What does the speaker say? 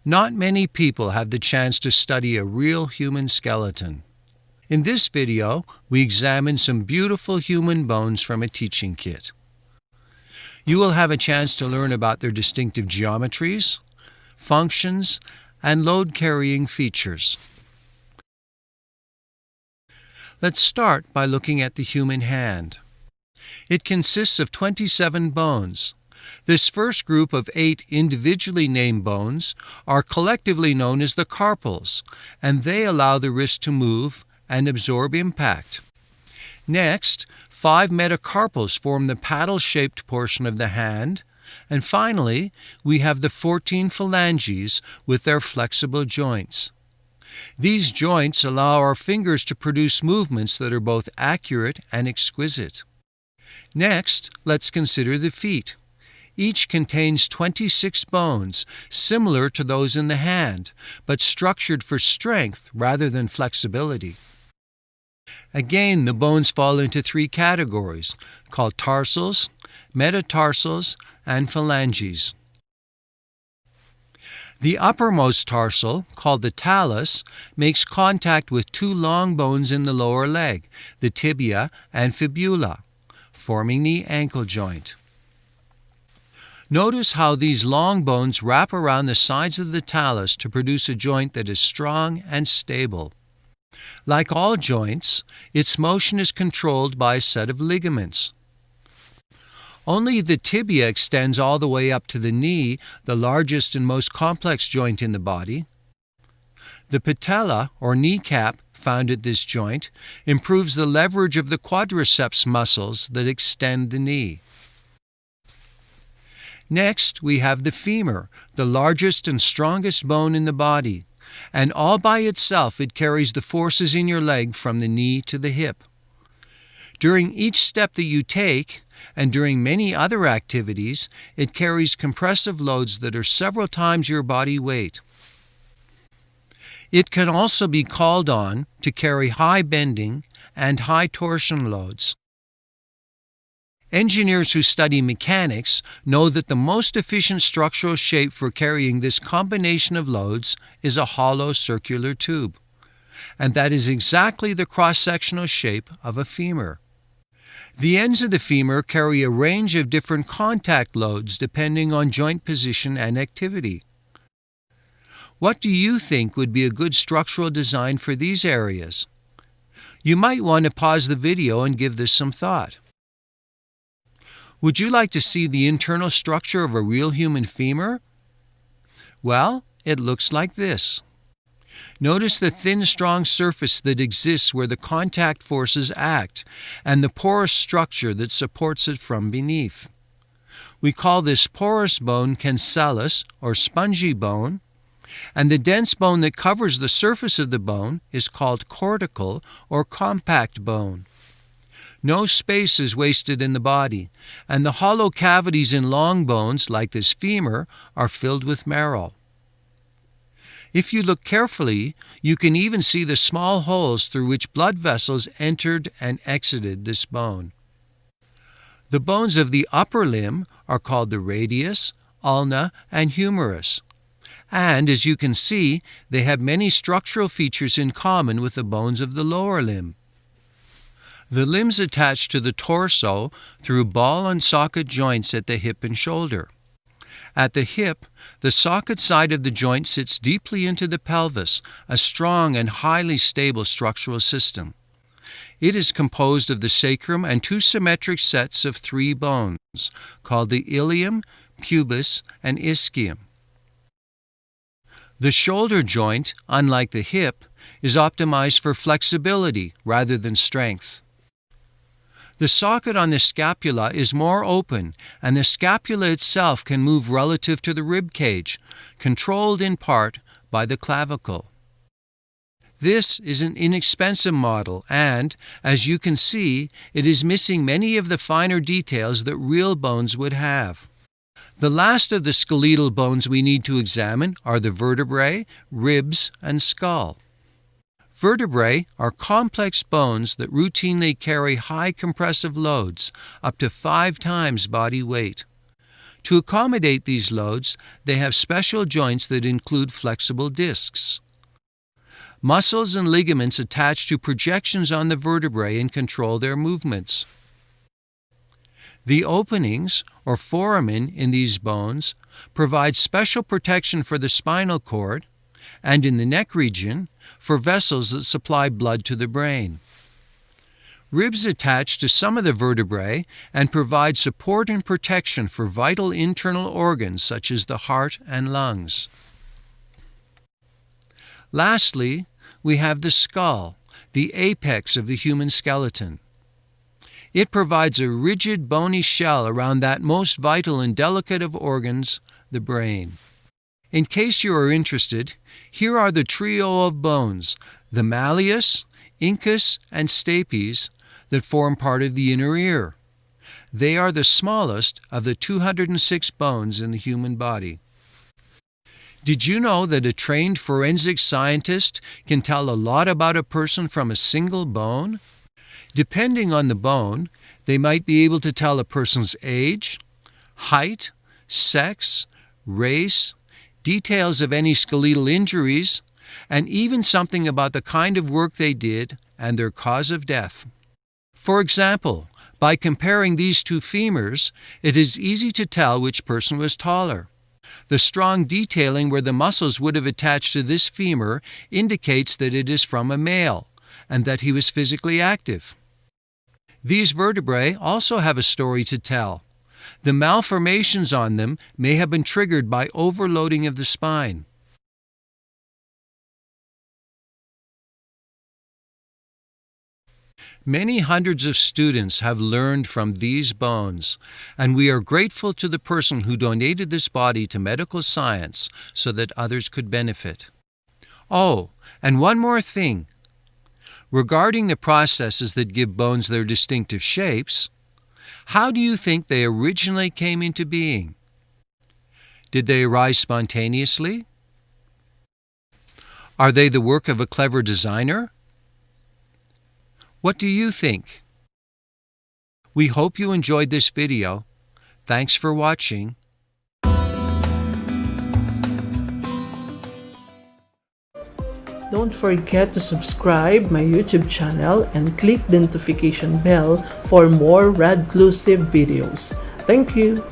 Not many people have the chance to study a real human skeleton. In this video, we examine some beautiful human bones from a teaching kit. You will have a chance to learn about their distinctive geometries, functions, and load-carrying features. Let's start by looking at the human hand. It consists of 27 bones. This first group of 8 individually named bones are collectively known as the carpals, and they allow the wrist to move and absorb impact. Next, 5 metacarpals form the paddle-shaped portion of the hand, and finally, we have the 14 phalanges with their flexible joints. These joints allow our fingers to produce movements that are both accurate and exquisite. Next, let's consider the feet. Each contains 26 bones, similar to those in the hand, but structured for strength rather than flexibility. Again, the bones fall into 3 categories, called tarsals, metatarsals, and phalanges. The uppermost tarsal, called the talus, makes contact with 2 long bones in the lower leg, the tibia and fibula, forming the ankle joint. Notice how these long bones wrap around the sides of the talus to produce a joint that is strong and stable. Like all joints, its motion is controlled by a set of ligaments. Only the tibia extends all the way up to the knee, the largest and most complex joint in the body. The patella, or kneecap, found at this joint, improves the leverage of the quadriceps muscles that extend the knee. Next, we have the femur, the largest and strongest bone in the body, and all by itself it carries the forces in your leg from the knee to the hip. During each step that you take, and during many other activities, it carries compressive loads that are several times your body weight. It can also be called on to carry high bending and high torsion loads. Engineers who study mechanics know that the most efficient structural shape for carrying this combination of loads is a hollow circular tube, and that is exactly the cross-sectional shape of a femur. The ends of the femur carry a range of different contact loads depending on joint position and activity. What do you think would be a good structural design for these areas? You might want to pause the video and give this some thought. Would you like to see the internal structure of a real human femur? Well, it looks like this. Notice the thin, strong surface that exists where the contact forces act, and the porous structure that supports it from beneath. We call this porous bone cancellous, or spongy bone, and the dense bone that covers the surface of the bone is called cortical, or compact bone. No space is wasted in the body, and the hollow cavities in long bones, like this femur, are filled with marrow. If you look carefully, you can even see the small holes through which blood vessels entered and exited this bone. The bones of the upper limb are called the radius, ulna, and humerus, and as you can see, they have many structural features in common with the bones of the lower limb. The limbs attach to the torso through ball and socket joints at the hip and shoulder. At the hip, the socket side of the joint sits deeply into the pelvis, a strong and highly stable structural system. It is composed of the sacrum and 2 symmetric sets of 3 bones, called the ilium, pubis, and ischium. The shoulder joint, unlike the hip, is optimized for flexibility rather than strength. The socket on the scapula is more open, and the scapula itself can move relative to the rib cage, controlled in part by the clavicle. This is an inexpensive model, and, as you can see, it is missing many of the finer details that real bones would have. The last of the skeletal bones we need to examine are the vertebrae, ribs, and skull. Vertebrae are complex bones that routinely carry high compressive loads, up to 5 times body weight. To accommodate these loads, they have special joints that include flexible discs. Muscles and ligaments attach to projections on the vertebrae and control their movements. The openings, or foramen, in these bones provide special protection for the spinal cord and in the neck region for vessels that supply blood to the brain. Ribs attach to some of the vertebrae and provide support and protection for vital internal organs such as the heart and lungs. Lastly, we have the skull, the apex of the human skeleton. It provides a rigid, bony shell around that most vital and delicate of organs, the brain. In case you are interested, here are the trio of bones, the Malleus, Incus, and Stapes, that form part of the inner ear. They are the smallest of the 206 bones in the human body. Did you know that a trained forensic scientist can tell a lot about a person from a single bone? Depending on the bone, they might be able to tell a person's age, height, sex, race, details of any skeletal injuries, and even something about the kind of work they did and their cause of death. For example, by comparing these two femurs, it is easy to tell which person was taller. The strong detailing where the muscles would have attached to this femur indicates that it is from a male, and that he was physically active. These vertebrae also have a story to tell. The malformations on them may have been triggered by overloading of the spine. Many hundreds of students have learned from these bones, and we are grateful to the person who donated this body to medical science so that others could benefit. Oh, and one more thing. Regarding the processes that give bones their distinctive shapes, how do you think they originally came into being? Did they arise spontaneously? Are they the work of a clever designer? What do you think? We hope you enjoyed this video. Thanks for watching. Don't forget to subscribe my YouTube channel and click the notification bell for more Radclusive videos. Thank you!